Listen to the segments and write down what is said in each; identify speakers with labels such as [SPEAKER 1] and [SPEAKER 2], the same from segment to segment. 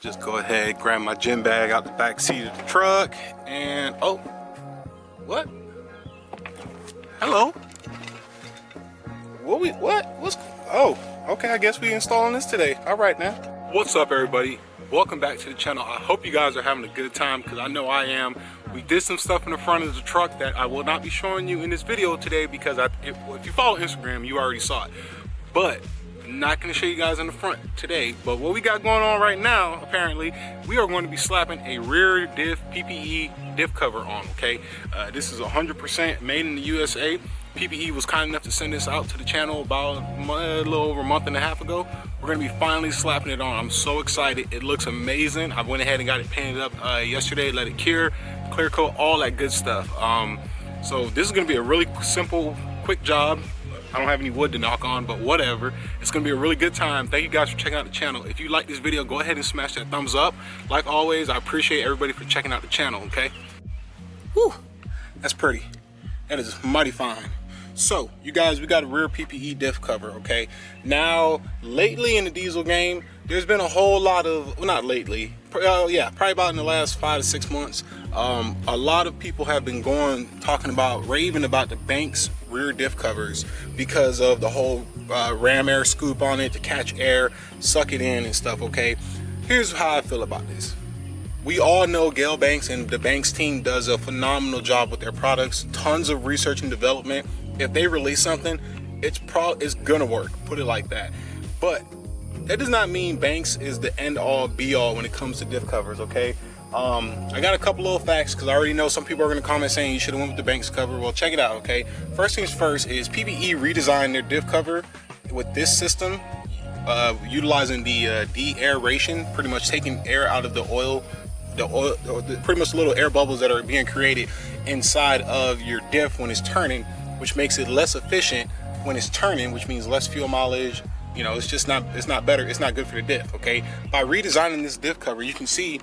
[SPEAKER 1] Just go ahead, grab my gym bag out the back seat of the truck, and oh, what? Hello. Oh, okay, I guess we installing this today. All right now. What's up, everybody? Welcome back to the channel. I hope you guys are having a good time, because I know I am. We did some stuff in the front of the truck that I will not be showing you in this video today, because if you follow Instagram, you already saw it. But I'm not going to show you guys in the front today. But what we got going on right now, apparently, we are going to be slapping a rear diff PPE diff cover on, okay? This is 100% made in the USA. PPE was kind enough to send this out to the channel about a little over a month and a half ago. We're going to be finally slapping it on. I'm so excited. It looks amazing. I went ahead and got it painted up yesterday, let it cure, clear coat, all that good stuff. So this is going to be a really simple, quick job. I don't have any wood to knock on, but whatever. It's gonna be a really good time. Thank you guys for checking out the channel. If you like this video, go ahead and smash that thumbs up. Like always, I appreciate everybody for checking out the channel, okay? Whew, that's pretty. That is mighty fine. So, you guys, we got a rear PPE diff cover, okay? Now, lately in the diesel game, there's been a whole lot of, well, not lately, yeah, probably about in the last 5 to 6 months, a lot of people have been raving about the Banks rear diff covers because of the whole ram air scoop on it to catch air, suck it in and stuff, okay? Here's how I feel about this. We all know Gail Banks and the Banks team does a phenomenal job with their products, tons of research and development. If they release something, it's gonna work, put it like that. But that does not mean Banks is the end all be all when it comes to diff covers, okay? I got a couple little facts, because I already know some people are gonna comment saying you should have went with the Banks cover. Well, check it out, okay? First things first is PPE redesigned their diff cover with this system, utilizing the de-aeration, pretty much taking air out of the oil, pretty much the little air bubbles that are being created inside of your diff when it's turning, which makes it less efficient when it's turning, which means less fuel mileage. You know, it's not better, it's not good for the diff, okay? By redesigning this diff cover, you can see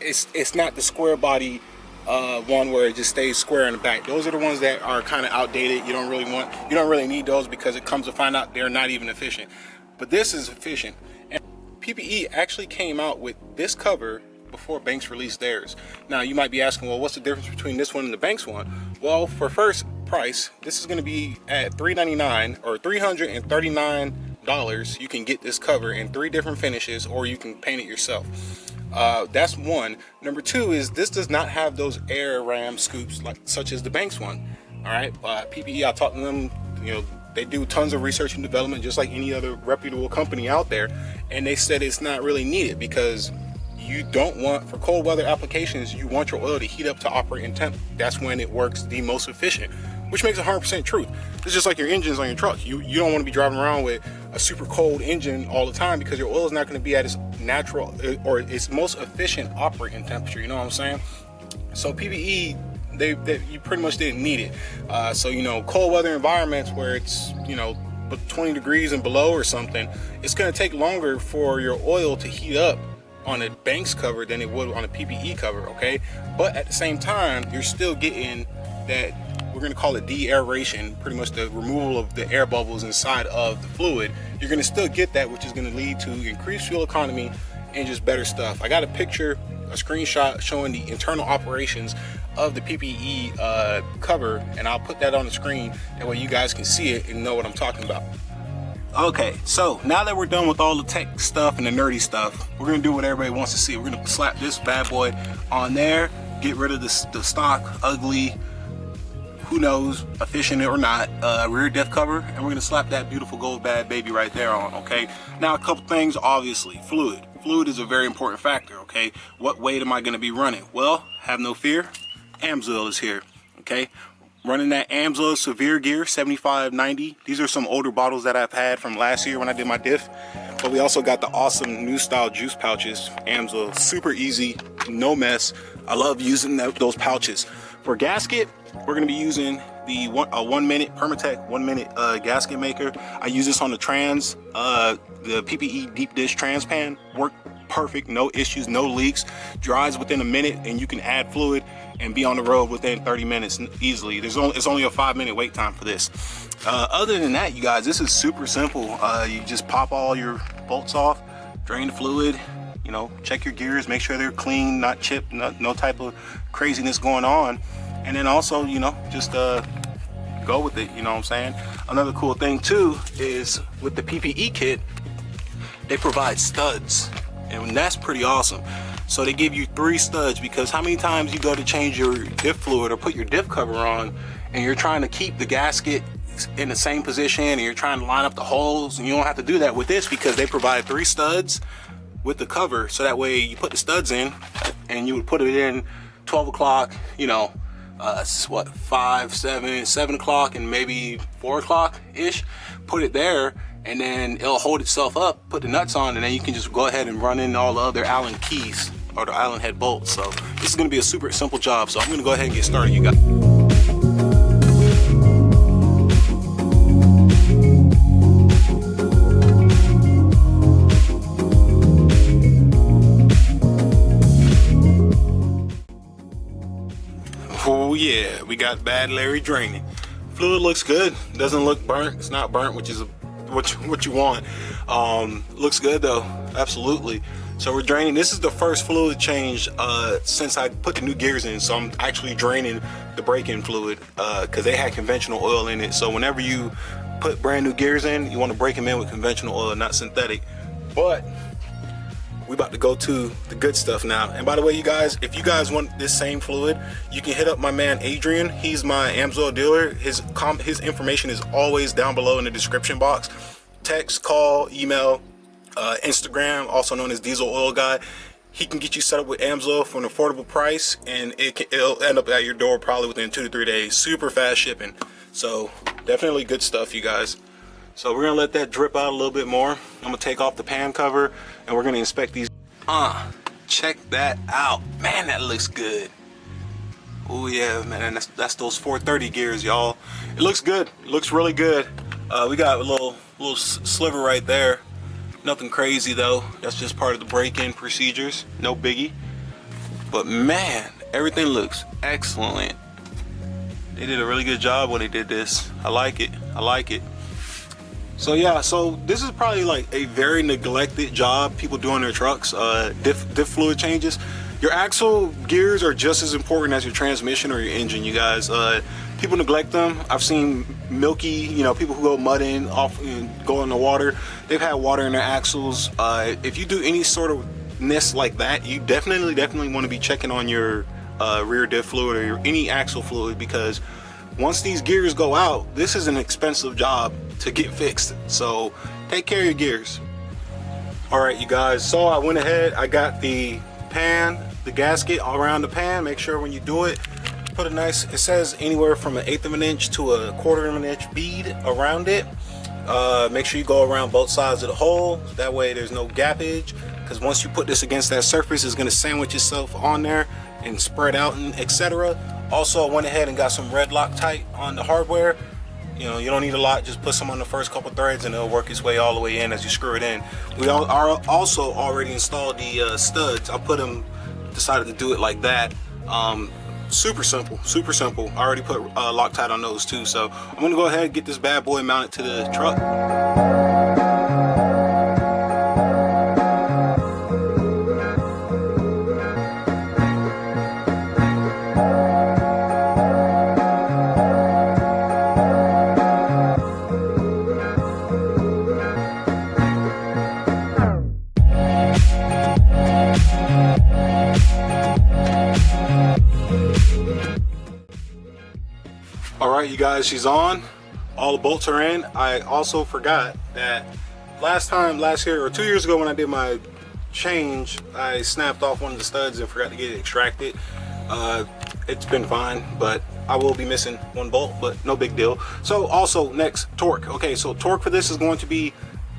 [SPEAKER 1] it's not the square body one where it just stays square in the back. Those are the ones that are kind of outdated. You don't really need those, because it comes to find out they're not even efficient. But this is efficient. And PPE actually came out with this cover before Banks released theirs. Now you might be asking, well, what's the difference between this one and the Banks one? Well, for first price, this is going to be at $399 or $339. You can get this cover in 3 different finishes, or you can paint it yourself. That's one. Number two is this does not have those air ram scoops such as the Banks one. All right, PPE, I talked to them, you know, they do tons of research and development just like any other reputable company out there, and they said it's not really needed, because you don't want, for cold weather applications, you want your oil to heat up to operating temp. That's when it works the most efficient, which makes 100% truth. It's just like your engines on your truck. You don't want to be driving around with a super cold engine all the time, because your oil is not going to be at its natural or its most efficient operating temperature. You know what I'm saying? So PPE, you pretty much didn't need it. So, you know, cold weather environments where it's, you know, 20 degrees and below or something, it's going to take longer for your oil to heat up on a Banks cover than it would on a PPE cover, okay? But at the same time, you're still getting that, we're going to call it de-aeration, pretty much the removal of the air bubbles inside of the fluid. You're going to still get that, which is going to lead to increased fuel economy and just better stuff. I got a picture, a screenshot showing the internal operations of the PPE cover, and I'll put that on the screen, that way you guys can see it and know what I'm talking about. Okay, so now that we're done with all the tech stuff and the nerdy stuff, we're gonna do what everybody wants to see. We're gonna slap this bad boy on there, get rid of the stock, ugly, who knows, efficient or not, rear diff cover, and we're gonna slap that beautiful gold bad baby right there on, okay? Now, a couple things, obviously. Fluid. Fluid is a very important factor, okay? What weight am I gonna be running? Well, have no fear, Amsoil is here, okay? Running that Amsoil Severe Gear 7590. These are some older bottles that I've had from last year when I did my diff. But we also got the awesome new style juice pouches. Amsoil, super easy, no mess. I love using those pouches. For gasket, we're gonna be using the 1 minute Permatech 1 minute gasket maker. I use this on the trans, the PPE deep dish trans pan. Worked perfect, no issues, no leaks. Dries within a minute, and you can add fluid and be on the road within 30 minutes easily. It's only a 5-minute wait time for this. Other than that, you guys, this is super simple. You just pop all your bolts off, drain the fluid, You know, check your gears, make sure they're clean, not chipped, no type of craziness going on. And then also, you know, just go with it, you know what I'm saying? Another cool thing too is with the PPE kit, they provide studs, and that's pretty awesome. So they give you 3 studs, because how many times you go to change your diff fluid or put your diff cover on and you're trying to keep the gasket in the same position and you're trying to line up the holes, and you don't have to do that with this because they provide 3 studs with the cover. So that way you put the studs in and you would put it in 12 o'clock, you know, what, 5, 7 o'clock, and maybe 4 o'clock ish. Put it there, and then it'll hold itself up. Put the nuts on, and then you can just go ahead and run in all the other Allen keys or the Allen head bolts. So this is going to be a super simple job. So I'm going to go ahead and get started, you guys. Oh yeah, we got Bad Larry draining. Fluid looks good. Doesn't look burnt. It's not burnt, which is what you want. Looks good though, absolutely. So we're draining. This is the first fluid change since I put the new gears in. So I'm actually draining the brake-in fluid because they had conventional oil in it. So whenever you put brand new gears in, you want to break them in with conventional oil, not synthetic. But we about to go to the good stuff now. And by the way, you guys, if you guys want this same fluid, you can hit up my man Adrian. He's my AMSOIL dealer. His information is always down below in the description box. Text, call, email, Instagram, also known as Diesel Oil Guy. He can get you set up with AMSOIL for an affordable price, and it'll end up at your door probably within 2 to 3 days. Super fast shipping. So definitely good stuff, you guys. So we're gonna let that drip out a little bit more. I'm gonna take off the pan cover and we're gonna inspect these. Check that out. Man, that looks good. Oh yeah, man, that's those 430 gears, y'all. It looks good. It looks really good. We got a little sliver right there. Nothing crazy though. That's just part of the break-in procedures. No biggie. But man, everything looks excellent. They did a really good job when they did this. I like it. I like it. So yeah, so this is probably like a very neglected job people do on their trucks, diff fluid changes. Your axle gears are just as important as your transmission or your engine, you guys. People neglect them. I've seen milky, you know, people who go mudding off and go in the water. They've had water in their axles. If you do any sort of ness like that, you definitely want to be checking on your rear diff fluid or any axle fluid, because once these gears go out, this is an expensive job to get fixed. So take care of your gears. All right, you guys, so I went ahead, I got the pan, the gasket all around the pan. Make sure when you do it, put a nice, it says anywhere from 1/8 of an inch to 1/4 of an inch bead around it. Make sure you go around both sides of the hole. That way there's no gappage, because once you put this against that surface, it's gonna sandwich itself on there and spread out and etc. Also, I went ahead and got some red Loctite on the hardware. You know, you don't need a lot, just put some on the first couple threads and it'll work its way all the way in as you screw it in. We are also already installed the studs. I decided to do it like that. Super simple, super simple. I already put Loctite on those too. So I'm gonna go ahead and get this bad boy mounted to the truck. Alright, you guys, she's on. All the bolts are in. I also forgot that last year or 2 years ago when I did my change, I snapped off one of the studs and forgot to get it extracted. It's been fine, but I will be missing one bolt, but no big deal. So also next, torque. Okay, so torque for this is going to be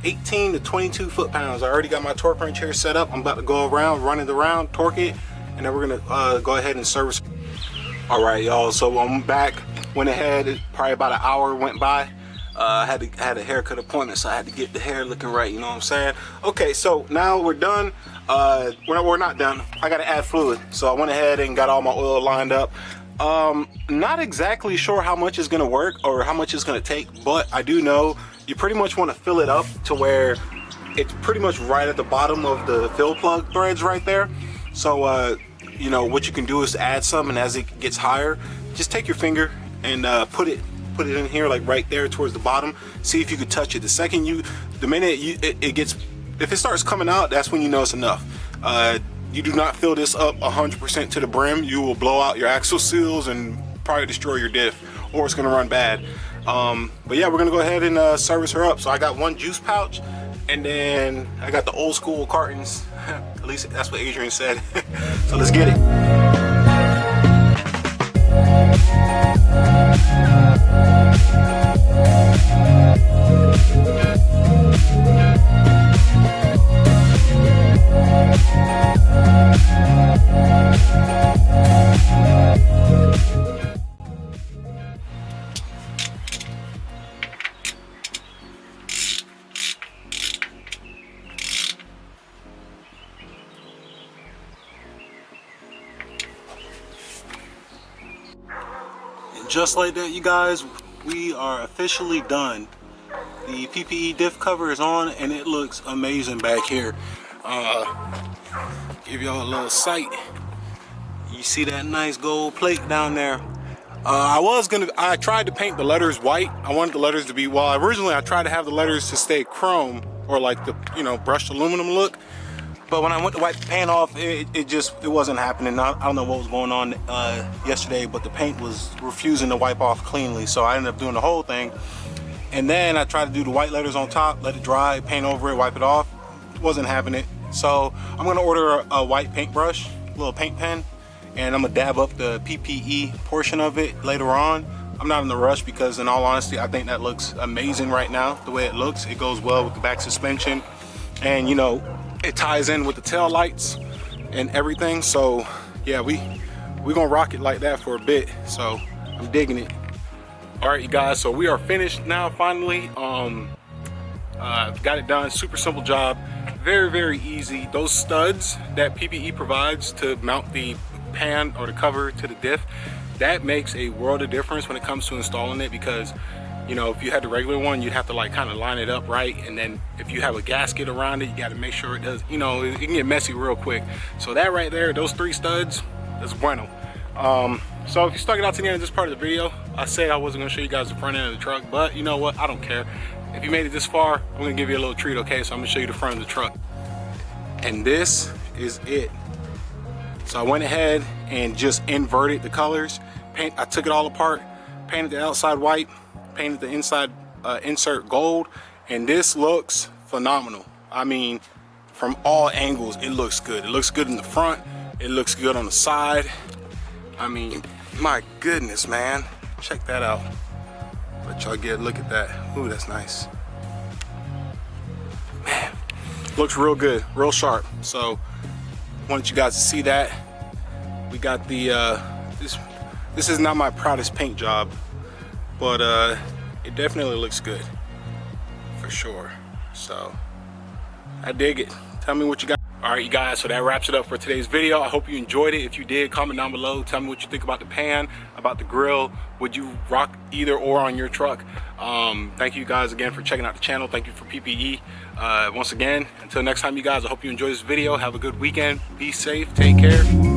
[SPEAKER 1] 18 to 22 foot-pounds. I already got my torque wrench here set up. I'm about to go around, run it around, torque it, and then we're gonna go ahead and service. All right, y'all, so I'm back. Went ahead, probably about an hour went by. I had a haircut appointment, so I had to get the hair looking right, you know what I'm saying? Okay, so now we're done. We're not done. I gotta add fluid. So I went ahead and got all my oil lined up. Not exactly sure how much is gonna work or how much it's gonna take, but I do know you pretty much wanna fill it up to where it's pretty much right at the bottom of the fill plug threads right there. So you know what you can do is add some, and as it gets higher, just take your finger and put it in here, like right there towards the bottom. See if you can touch it. The minute it gets, if it starts coming out, that's when you know it's enough. You do not fill this up 100% to the brim. You will blow out your axle seals and probably destroy your diff, or it's gonna run bad. But yeah, we're gonna go ahead and service her up. So I got one juice pouch, and then I got the old school cartons. At least that's what Adrian said. So let's get it. Just like that, you guys, we are officially done. The PPE diff cover is on, and it looks amazing back here. Give y'all a little sight. You see that nice gold plate down there? I tried to paint the letters white. I wanted the letters to be, well, originally I tried to have the letters to stay chrome, or like the, you know, brushed aluminum look. But when I went to wipe the paint off, it wasn't happening. I don't know what was going on yesterday, but the paint was refusing to wipe off cleanly. So I ended up doing the whole thing. And then I tried to do the white letters on top, let it dry, paint over it, wipe it off. It wasn't happening. So I'm gonna order a white paintbrush, a little paint pen, and I'm gonna dab up the PPE portion of it later on. I'm not in the rush because, in all honesty, I think that looks amazing right now, the way it looks. It goes well with the back suspension, and you know, it ties in with the tail lights and everything. So yeah, we're gonna rock it like that for a bit. So I'm digging it. All right, you guys, so we are finished now finally. Got it done. Super simple job, very easy. Those studs that PPE provides to mount the pan or the cover to the diff, that makes a world of difference when it comes to installing it, because you know, if you had the regular one, you'd have to like kind of line it up right, and then if you have a gasket around it, you got to make sure it does, you know, it can get messy real quick. So that right there, those 3 studs, that's bueno. So if you stuck it out to the end of this part of the video, I said I wasn't gonna show you guys the front end of the truck, but you know what, I don't care. If you made it this far, I'm gonna give you a little treat, okay? So I'm gonna show you the front of the truck, and this is it. So I went ahead and just inverted the colors. I took it all apart, painted the outside white, painted the inside insert gold, and this looks phenomenal. I mean, from all angles, it looks good. It looks good in the front, it looks good on the side. I mean, my goodness, man, check that out. Let y'all get a look at that. Ooh, that's nice, man. Looks real good, real sharp. So wanted you guys to see that. We got the this is not my proudest paint job, but it definitely looks good for sure. So I dig it. Tell me what you got. All right, you guys, so that wraps it up for today's video. I hope you enjoyed it. If you did, comment down below. Tell me what you think about the pan, about the grill. Would you rock either or on your truck? Thank you guys again for checking out the channel. Thank you for PPE. Once again, until next time, you guys, I hope you enjoy this video. Have a good weekend. Be safe. Take care.